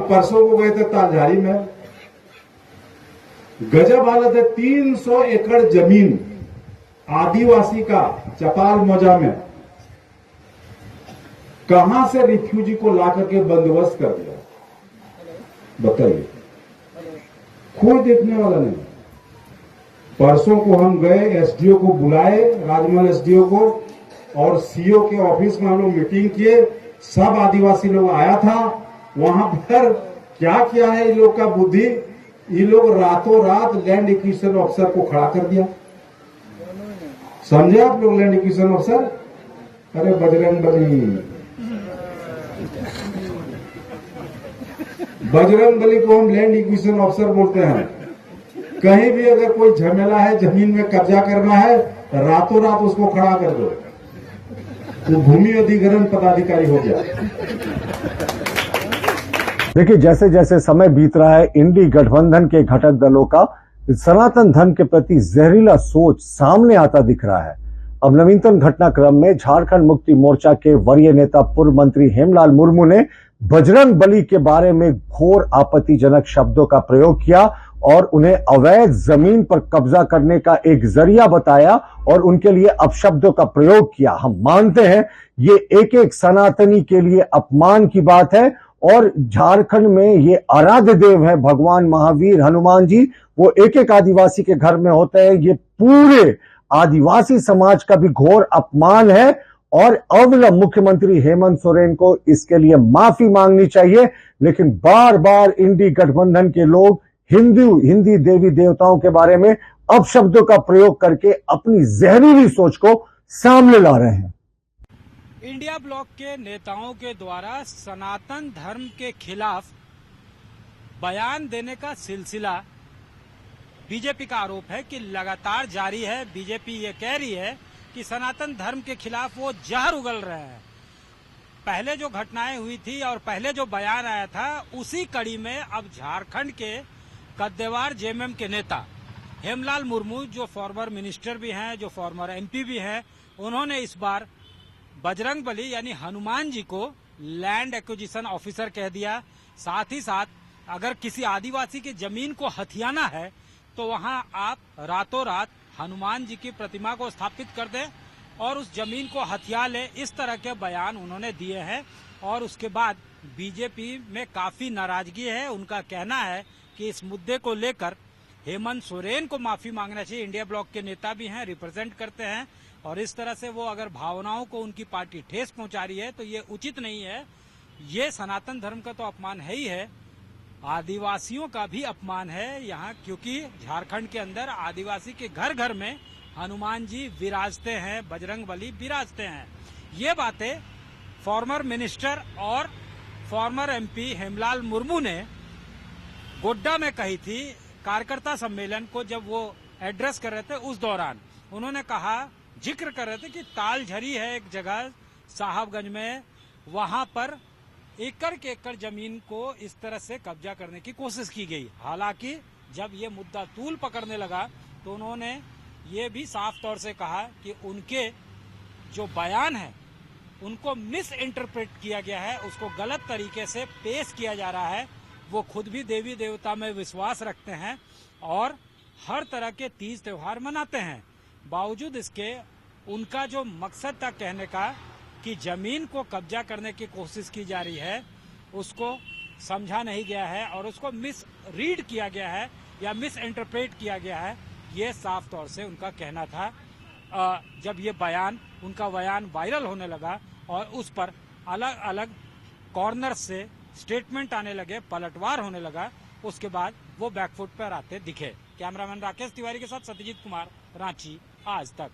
परसों को गए थे तालझारी में, गजब हालत है। 300 एकड़ जमीन आदिवासी का चपाल मौजा में, कहां से रिफ्यूजी को ला करके बंदोबस्त कर दिया, बताइए। कोई देखने वाला नहीं। परसों को हम गए, एसडीओ को बुलाए, राजमहल एसडीओ को, और सीओ के ऑफिस में हम लोग मीटिंग किए। सब आदिवासी लोग आया था। वहां पर क्या किया है इन लोग का बुद्धि, ये लोग रातों रात लैंड एक्विजिशन ऑफिसर को खड़ा कर दिया। समझे आप लोग लैंड एक्विजिशन ऑफिसर? अरे बजरंग बली को हम लैंड एक्विजिशन ऑफिसर बोलते हैं। कहीं भी अगर कोई झमेला है, जमीन में कब्जा करना है, रातों रात उसको खड़ा कर दो, तो भूमि अधिग्रहण पदाधिकारी हो गया। देखिए, जैसे जैसे समय बीत रहा है, इंडी गठबंधन के घटक दलों का सनातन धर्म के प्रति जहरीला सोच सामने आता दिख रहा है। अब नवीनतम घटनाक्रम में झारखंड मुक्ति मोर्चा के वरीय नेता पूर्व मंत्री हेमलाल मुर्मू ने बजरंग बली के बारे में घोर आपत्तिजनक शब्दों का प्रयोग किया और उन्हें अवैध जमीन पर कब्जा करने का एक जरिया बताया और उनके लिए अपशब्दों का प्रयोग किया। हम मानते हैं ये एक एक सनातनी के लिए अपमान की बात है और झारखंड में ये आराध्य देव है भगवान महावीर हनुमान जी, वो एक एक आदिवासी के घर में होते हैं। ये पूरे आदिवासी समाज का भी घोर अपमान है और अविलंब मुख्यमंत्री हेमंत सोरेन को इसके लिए माफी मांगनी चाहिए। लेकिन बार बार इंडी गठबंधन के लोग हिंदी देवी देवताओं के बारे में अपशब्दों का प्रयोग करके अपनी जहरीली सोच को सामने ला रहे हैं। इंडिया ब्लॉक के नेताओं के द्वारा सनातन धर्म के खिलाफ बयान देने का सिलसिला बीजेपी का आरोप है कि लगातार जारी है। बीजेपी ये कह रही है कि सनातन धर्म के खिलाफ वो जहर उगल रहे हैं। पहले जो घटनाएं हुई थी और पहले जो बयान आया था, उसी कड़ी में अब झारखंड के कद्देवार जेएमएम के नेता हेमलाल मुर्मू, जो फॉर्मर मिनिस्टर भी हैं, जो फॉर्मर एमपी भी हैं, उन्होंने इस बार बजरंग बली यानी हनुमान जी को लैंड एक्विजिशन ऑफिसर कह दिया। साथ ही साथ अगर किसी आदिवासी की जमीन को हथियाना है तो वहां आप रातों रात हनुमान जी की प्रतिमा को स्थापित कर दें और उस जमीन को हथिया ले। इस तरह के बयान उन्होंने दिए हैं और उसके बाद बीजेपी में काफी नाराजगी है। उनका कहना है कि इस मुद्दे को लेकर हेमंत सोरेन को माफी मांगना चाहिए। इंडिया ब्लॉक के नेता भी हैं, रिप्रेजेंट करते हैं और इस तरह से वो अगर भावनाओं को उनकी पार्टी ठेस पहुंचा रही है तो ये उचित नहीं है। ये सनातन धर्म का तो अपमान है ही है, आदिवासियों का भी अपमान है यहाँ, क्योंकि झारखंड के अंदर आदिवासी के घर घर में हनुमान जी विराजते हैं, बजरंग बली विराजते हैं। ये बातें फॉर्मर मिनिस्टर और फॉर्मर एमपी हेमलाल मुर्मू ने गोड्डा में कही थी कार्यकर्ता सम्मेलन को। जब वो एड्रेस कर रहे थे उस दौरान उन्होंने कहा, जिक्र कर रहे थे कि तालझरी है एक जगह साहबगंज में, वहां पर एकड़ के एकड़ जमीन को इस तरह से कब्जा करने की कोशिश की गई। हालांकि जब ये मुद्दा तूल पकड़ने लगा तो उन्होंने ये भी साफ तौर से कहा कि उनके जो बयान है उनको मिस इंटरप्रेट किया गया है, उसको गलत तरीके से पेश किया जा रहा है। वो खुद भी देवी देवता में विश्वास रखते हैं और हर तरह के तीज त्योहार मनाते हैं। बावजूद इसके उनका जो मकसद था कहने का कि जमीन को कब्जा करने की कोशिश की जा रही है, उसको समझा नहीं गया है और उसको मिस रीड किया गया है या मिस इंटरप्रेट किया गया है। ये साफ तौर से उनका कहना था। जब ये बयान, उनका बयान वायरल होने लगा और उस पर अलग अलग कॉर्नर से स्टेटमेंट आने लगे, पलटवार होने लगा, उसके बाद वो बैकफुट पर आते दिखे। कैमरामैन राकेश तिवारी के साथ सत्यजीत कुमार, रांची, आज तक।